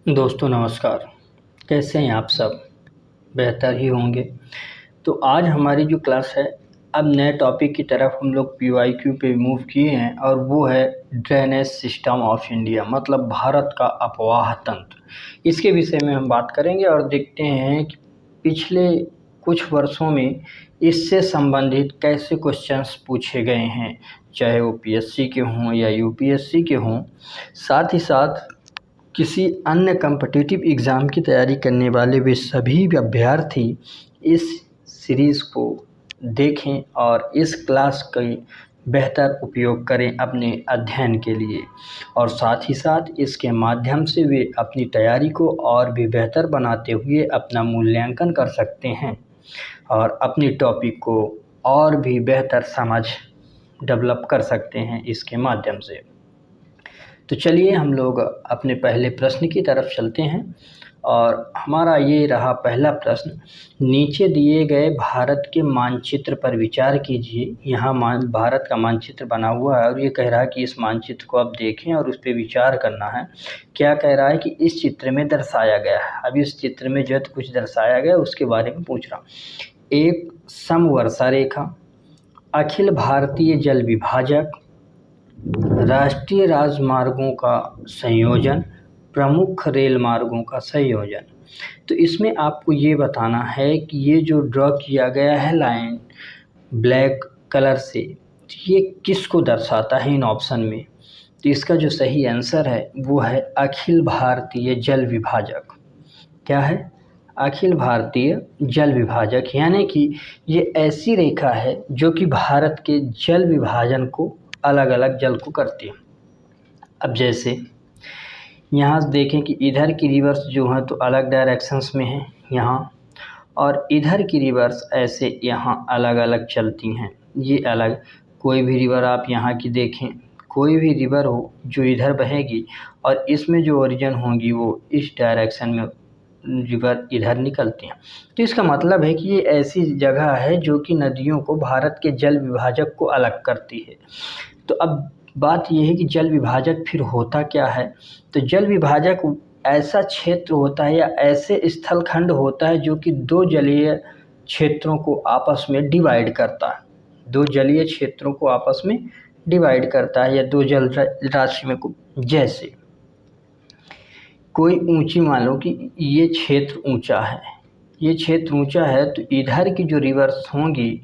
दोस्तों नमस्कार। कैसे हैं आप सब? बेहतर ही होंगे। तो आज हमारी जो क्लास है, अब नए टॉपिक की तरफ हम लोग पीवाईक्यू पे मूव किए हैं और वो है ड्रेनेज सिस्टम ऑफ इंडिया, मतलब भारत का अपवाह तंत्र। इसके विषय में हम बात करेंगे और देखते हैं कि पिछले कुछ वर्षों में इससे संबंधित कैसे क्वेश्चंस पूछे गए हैं, चाहे वो पीएससी के हों या यूपीएससी के हों। साथ ही साथ किसी अन्य कॉम्पिटिटिव एग्ज़ाम की तैयारी करने वाले वे सभी अभ्यर्थी इस सीरीज़ को देखें और इस क्लास का बेहतर उपयोग करें अपने अध्ययन के लिए, और साथ ही साथ इसके माध्यम से वे अपनी तैयारी को और भी बेहतर बनाते हुए अपना मूल्यांकन कर सकते हैं और अपनी टॉपिक को और भी बेहतर समझ डेवलप कर सकते हैं इसके माध्यम से। तो चलिए हम लोग अपने पहले प्रश्न की तरफ चलते हैं और हमारा ये रहा पहला प्रश्न। नीचे दिए गए भारत के मानचित्र पर विचार कीजिए। यहाँ भारत का मानचित्र बना हुआ है और ये कह रहा है कि इस मानचित्र को आप देखें और उस पर विचार करना है। क्या कह रहा है कि इस चित्र में दर्शाया गया है। अब इस चित्र में जो कुछ दर्शाया गया उसके बारे में पूछ रहा हूँ। एक समवर्षा रेखा, अखिल भारतीय जल विभाजक, राष्ट्रीय राजमार्गों का संयोजन, प्रमुख रेल मार्गों का संयोजन। तो इसमें आपको ये बताना है कि ये जो ड्रॉ किया गया है लाइन ब्लैक कलर से, ये किसको दर्शाता है इन ऑप्शन में। तो इसका जो सही आंसर है वो है अखिल भारतीय जल विभाजक। क्या है? अखिल भारतीय जल विभाजक, यानी कि ये ऐसी रेखा है जो कि भारत के जल विभाजन को अलग अलग जल को करती है। अब जैसे यहाँ देखें कि इधर की रिवर्स जो है तो अलग डायरेक्शंस में है यहाँ, और इधर की रिवर्स ऐसे यहाँ अलग अलग चलती हैं। ये अलग, कोई भी रिवर आप यहाँ की देखें, कोई भी रिवर हो जो इधर बहेगी और इसमें जो ओरिजिन होंगी वो इस डायरेक्शन में रिवर इधर निकलती हैं। तो इसका मतलब है कि ये ऐसी जगह है जो कि नदियों को, भारत के जल विभाजक को अलग करती है। तो अब बात यह है कि जल विभाजक फिर होता क्या है। तो जल विभाजक ऐसा क्षेत्र होता है या ऐसे स्थल खंड होता है जो कि दो जलीय क्षेत्रों को आपस में डिवाइड करता है। दो जलीय क्षेत्रों को आपस में डिवाइड करता है या दो जल राशियों को। जैसे कोई ऊंची, मान लो कि ये क्षेत्र ऊंचा है, ये क्षेत्र ऊंचा है, तो इधर की जो रिवर्स होंगी,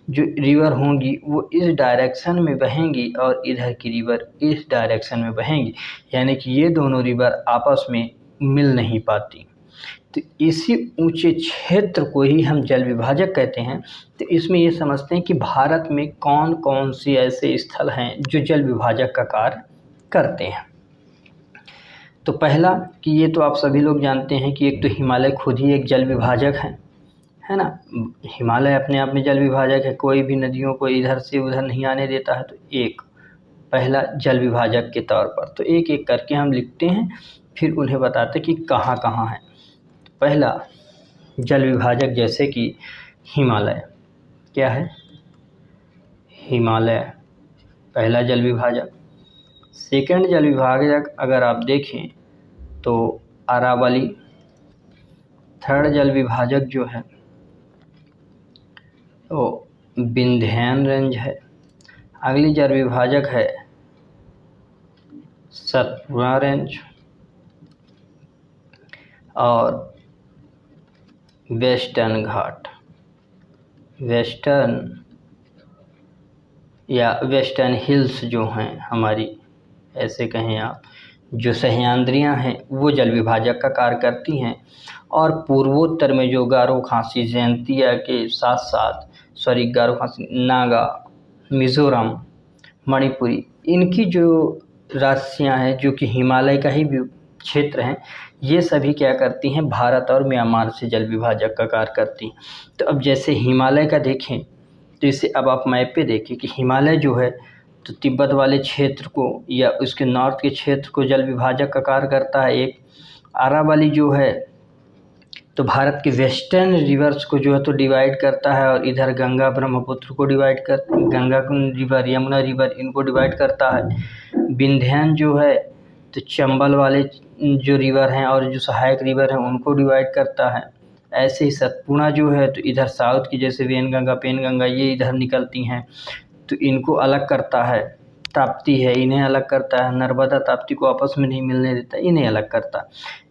जो रिवर होंगी वो इस डायरेक्शन में बहेंगी और इधर की रिवर इस डायरेक्शन में बहेंगी, यानी कि ये दोनों रिवर आपस में मिल नहीं पाती। तो इसी ऊंचे क्षेत्र को ही हम जल विभाजक कहते हैं। तो इसमें ये समझते हैं कि भारत में कौन कौन से ऐसे स्थल हैं जो जल विभाजक का कार्य करते हैं। तो पहला कि ये तो आप सभी लोग जानते हैं कि एक तो हिमालय खुद ही एक जल विभाजक है ना। हिमालय अपने आप में जल विभाजक है, कोई भी नदियों को इधर से उधर नहीं आने देता है। तो एक पहला जल विभाजक के तौर पर, तो एक एक करके हम लिखते हैं, फिर उन्हें बताते कि कहाँ कहाँ है। तो पहला जल विभाजक जैसे कि हिमालय, क्या है? हिमालय पहला जल विभाजक। सेकंड जल विभाजक अगर आप देखें तो अरावली। थर्ड जल विभाजक जो है तो विंध्यान रेंज है। अगली जल विभाजक है सतपुड़ा रेंज और वेस्टर्न घाट। वेस्टर्न या वेस्टर्न हिल्स जो हैं हमारी, ऐसे कहें आप, जो सह्याद्रियाँ हैं वो जल विभाजक का कार्य करती हैं। और पूर्वोत्तर में जो गारो खासी जयंतिया के साथ साथ गारो खासी, नागा, मिज़ोरम, मणिपुरी, इनकी जो राशियाँ हैं जो कि हिमालय का ही क्षेत्र हैं, ये सभी क्या करती हैं, भारत और म्यांमार से जल विभाजक का कार्य करती हैं। तो अब जैसे हिमालय का देखें तो इसे अब आप मैप पे देखें कि हिमालय जो है तो तिब्बत वाले क्षेत्र को या उसके नॉर्थ के क्षेत्र को जल विभाजक का कार्य करता है। एक अरावली जो है तो भारत के वेस्टर्न रिवर्स को जो है तो डिवाइड करता है और इधर गंगा ब्रह्मपुत्र को डिवाइड कर, गंगा रिवर, यमुना रिवर, इनको डिवाइड करता है। विंध्यान जो है तो चंबल वाले जो रिवर हैं और जो सहायक रिवर हैं उनको डिवाइड करता है। ऐसे ही सतपुड़ा जो है तो इधर साउथ की जैसे वेनगंगा पेनगंगा ये इधर निकलती हैं तो इनको अलग करता है। ताप्ती है इन्हें अलग करता है। नर्मदा ताप्ती को आपस में नहीं मिलने देता, इन्हें अलग करता।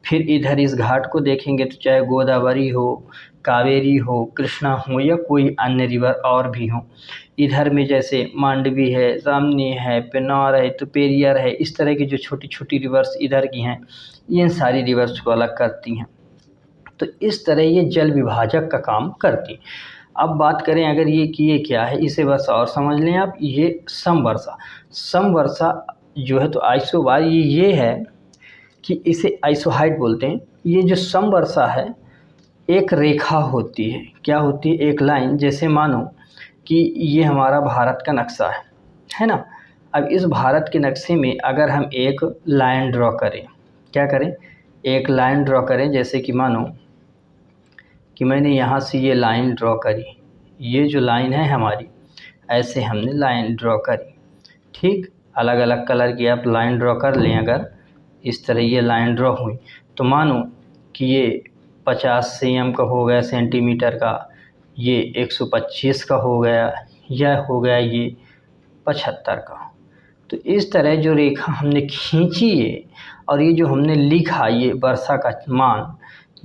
फिर इधर इस घाट को देखेंगे तो चाहे गोदावरी हो, कावेरी हो, कृष्णा हो या कोई अन्य रिवर और भी हो, इधर में जैसे मांडवी है, सामनी है, पेन्नार है, तो पेरियर है, इस तरह की जो छोटी छोटी रिवर्स इधर की हैं इन सारी रिवर्स को अलग करती हैं। तो इस तरह ये जल विभाजक का काम करती। अब बात करें अगर ये कि ये क्या है, इसे बस और समझ लें आप। ये समवर्षा, समवर्षा जो है तो आइसोबार ये है कि इसे आइसोहाइट बोलते हैं। ये जो समवर्षा है एक रेखा होती है। क्या होती है? एक लाइन। जैसे मानो कि ये हमारा भारत का नक्शा है ना। अब इस भारत के नक्शे में अगर हम एक लाइन ड्रॉ करें, क्या करें? एक लाइन ड्रॉ करें। जैसे कि मानो कि मैंने यहाँ से ये लाइन ड्रॉ करी, ये जो लाइन है हमारी, ऐसे हमने लाइन ड्रॉ करी। ठीक, अलग अलग कलर की आप लाइन ड्रॉ कर लें। अगर इस तरह ये लाइन ड्रॉ हुई तो मानो कि ये 50 cm का हो गया, सेंटीमीटर का, ये 125 का हो गया, या हो गया ये 75 का। तो इस तरह जो रेखा हमने खींची है और ये जो हमने लिखा ये वर्षा का मान,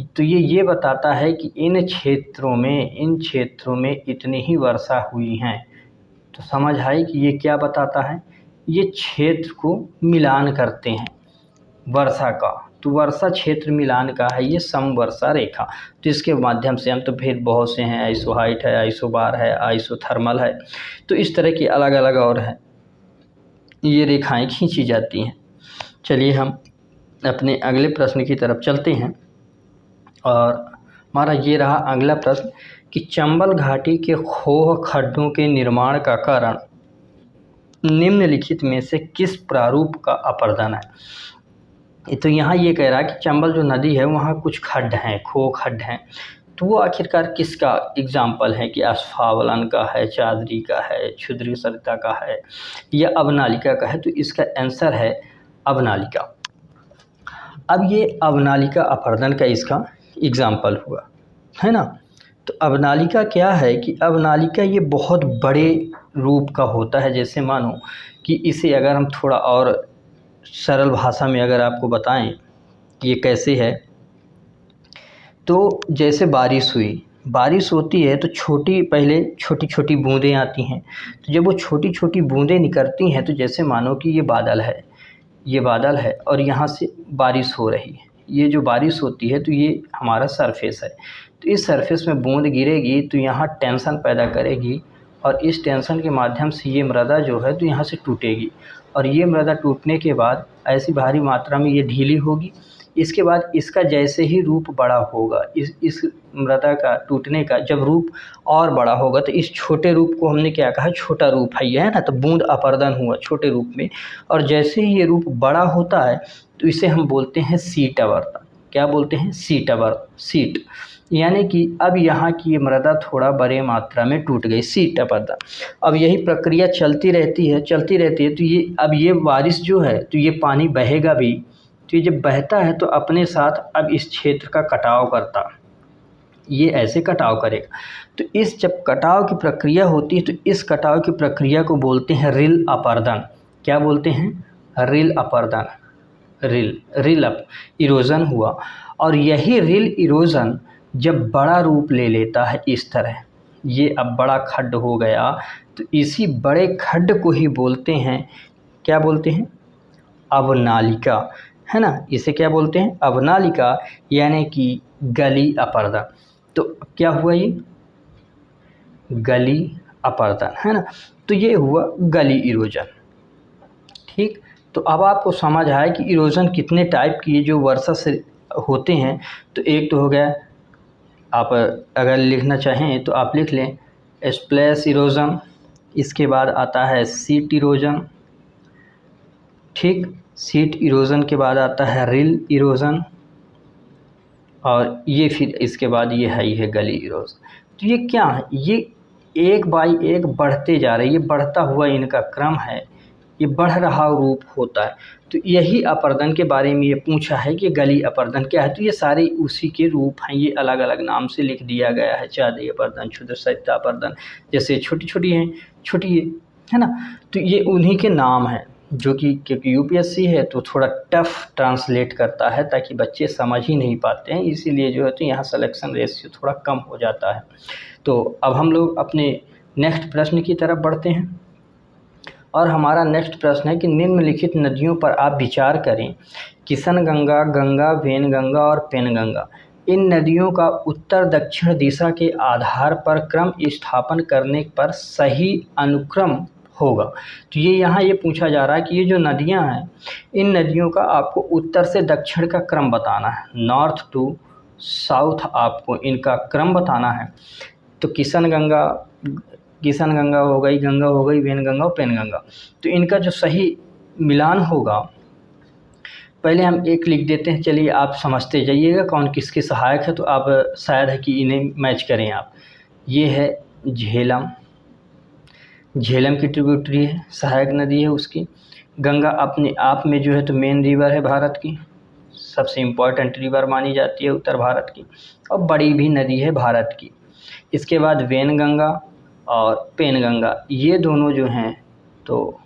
तो ये बताता है कि इन क्षेत्रों में इतनी ही वर्षा हुई हैं। तो समझ आई कि ये क्या बताता है? ये क्षेत्र को मिलान करते हैं वर्षा का। तो वर्षा क्षेत्र मिलान का है ये समवर्षा रेखा। तो इसके माध्यम से हम तो फिर बहुत से हैं, आइसोहाइट है, आइसोबार है, आइसोथर्मल है, तो इस तरह की अलग अलग और हैं, ये रेखाएं खींची जाती हैं। चलिए हम अपने अगले प्रश्न की तरफ चलते हैं। और हमारा ये रहा अगला प्रश्न कि चंबल घाटी के खोह खड्डों के निर्माण का कारण निम्नलिखित में से किस प्रारूप का अपरदन है? तो यहाँ ये कह रहा है कि चंबल जो नदी है वहाँ कुछ खड्ड हैं, खोह खड्ड हैं, तो वो आखिरकार किसका एग्जाम्पल है कि अस्फावलन का है, चादरी का है, क्षुद्री सरिता का है या अवनालिका का है? तो इसका आंसर है अवनालिका। अब ये अवनालिका अपरदन का इसका एग्जाम्पल हुआ है ना। तो अवनालिका क्या है कि अवनालिका ये बहुत बड़े रूप का होता है। जैसे मानो कि इसे अगर हम थोड़ा और सरल भाषा में अगर आपको बताएं कि ये कैसे है, तो जैसे बारिश हुई, बारिश होती है तो पहले छोटी छोटी बूंदें आती हैं। तो जब वो छोटी छोटी बूंदें निकलती हैं तो जैसे मानो कि ये बादल है और यहाँ से बारिश हो रही है। ये जो बारिश होती है तो ये हमारा सरफेस है। तो इस सरफेस में बूंद गिरेगी तो यहाँ टेंशन पैदा करेगी और इस टेंशन के माध्यम से ये मृदा जो है तो यहाँ से टूटेगी और ये मृदा टूटने के बाद ऐसी भारी मात्रा में ये ढीली होगी। इसके बाद इसका जैसे ही रूप बड़ा होगा, इस मृदा का टूटने का जब रूप और बड़ा होगा तो इस छोटे रूप को हमने क्या कहा? छोटा रूप है ये, है ना। तो बूंद अपरदन हुआ छोटे रूप में, और जैसे ही ये रूप बड़ा होता है तो इसे हम बोलते हैं शीट आवर्तन। क्या बोलते हैं? शीट, यानी कि अब यहाँ की ये मृदा थोड़ा बड़े मात्रा में टूट गई, शीट अपरदन। अब यही प्रक्रिया चलती रहती है तो ये अब ये बारिश जो है तो ये पानी बहेगा भी, तो ये जब बहता है तो अपने साथ अब इस क्षेत्र का कटाव करता, ये ऐसे कटाव करेगा। तो इस जब कटाव की प्रक्रिया होती है तो इस कटाव की प्रक्रिया को बोलते हैं रिल अपरदन। क्या बोलते हैं? रिल अपरदन। रिल अप इरोजन हुआ, और यही रिल इरोजन जब बड़ा रूप ले लेता है इस तरह, ये अब बड़ा खड्ड हो गया, तो इसी बड़े खड्ड को ही बोलते हैं, क्या बोलते हैं? अवनालिका, है ना। इसे क्या बोलते हैं? अवनालिका, यानी कि गली अपरदन। तो क्या हुआ? ये गली अपरदन, है ना। तो ये हुआ गली इरोजन। ठीक, तो अब आपको समझ आया कि इरोजन कितने टाइप की जो वर्षा से होते हैं। तो एक तो हो गया, आप अगर लिखना चाहें तो आप लिख लें स्प्लैश इरोजन, इसके बाद आता है सीट इरोजन। ठीक, सीट इरोजन के बाद आता है रिल इरोजन, और ये फिर इसके बाद ये है ही है गली इरोजन। तो ये क्या है? ये एक बाई एक बढ़ते जा रहे, ये बढ़ता हुआ इनका क्रम है। ये बढ़ रहा रूप होता है। तो यही अपर्दन के बारे में ये पूछा है कि गली अपर्दन क्या है। तो ये सारे उसी के रूप हैं, ये अलग अलग नाम से लिख दिया गया है, चादे अपर्दन, क्षुद्र सरिता अपर्दन, जैसे छोटी छोटी हैं, छोटी है ना। तो ये उन्हीं के नाम हैं जो कि क्योंकि यूपीएससी है तो थोड़ा टफ ट्रांसलेट करता है ताकि बच्चे समझ ही नहीं पाते हैं, इसीलिए जो है तो यहाँ सिलेक्शन रेशियो थोड़ा कम हो जाता है। तो अब हम लोग अपने नेक्स्ट प्रश्न की तरफ बढ़ते हैं और हमारा नेक्स्ट प्रश्न है कि निम्नलिखित नदियों पर आप विचार करें। किशन गंगा, गंगा, वेनगंगा और पेनगंगा, इन नदियों का उत्तर दक्षिण दिशा के आधार पर क्रम स्थापन करने पर सही अनुक्रम होगा। तो ये यहाँ ये पूछा जा रहा है कि ये जो नदियाँ हैं, इन नदियों का आपको उत्तर से दक्षिण का क्रम बताना है, नॉर्थ टू साउथ आपको इनका क्रम बताना है। तो किशन गंगा हो गई, गंगा हो गई, वेनगंगा और पेनगंगा, तो इनका जो सही मिलान होगा, पहले हम एक लिख देते हैं, चलिए आप समझते जाइएगा कौन किसके सहायक है, तो आप शायद है कि इन्हें मैच करें आप। ये है झेलम, झेलम की ट्रिब्यूटरी है, सहायक नदी है उसकी। गंगा अपने आप में जो है तो मेन रिवर है भारत की, सबसे इम्पोर्टेंट रिवर मानी जाती है उत्तर भारत की, और बड़ी भी नदी है भारत की। इसके बाद वेनगंगा और पेनगंगा, ये दोनों जो हैं तो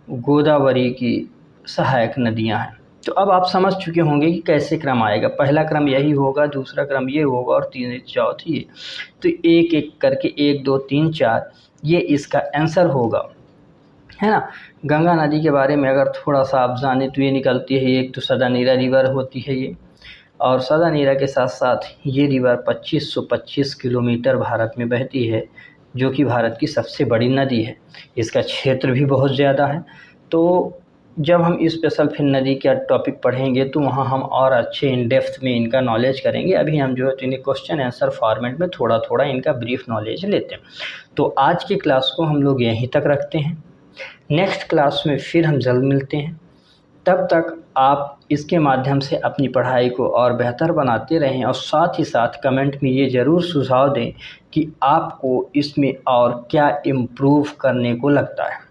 गोदावरी की सहायक नदियां हैं। तो अब आप समझ चुके होंगे कि कैसे क्रम आएगा, पहला क्रम यही होगा, दूसरा क्रम ये होगा और चौथी ये। तो एक एक करके 1 2 3 4 ये इसका आंसर होगा, है ना। गंगा नदी के बारे में अगर थोड़ा सा आप जाने तो ये निकलती है, एक तो सदानीरा रिवर होती है ये, और सदानीरा के साथ साथ ये रिवर 2525 किलोमीटर भारत में बहती है, जो कि भारत की सबसे बड़ी नदी है। इसका क्षेत्र भी बहुत ज़्यादा है। तो जब हम स्पेशल फिर नदी का टॉपिक पढ़ेंगे तो वहाँ हम और अच्छे इन डेप्थ में इनका नॉलेज करेंगे। अभी हम जो है तो इन्हें क्वेश्चन आंसर फॉर्मेट में थोड़ा थोड़ा इनका ब्रीफ नॉलेज लेते हैं। तो आज की क्लास को हम लोग यहीं तक रखते हैं, नेक्स्ट क्लास में फिर हम जल्द मिलते हैं। तब तक आप इसके माध्यम से अपनी पढ़ाई को और बेहतर बनाते रहें, और साथ ही साथ कमेंट में ये ज़रूर सुझाव दें कि आपको इसमें और क्या इम्प्रूव करने को लगता है,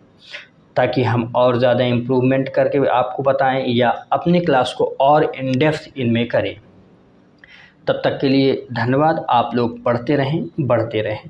ताकि हम और ज़्यादा इम्प्रूवमेंट करके आपको बताएं या अपनी क्लास को और इन डेप्थ इनमें करें। तब तक के लिए धन्यवाद। आप लोग पढ़ते रहें, बढ़ते रहें।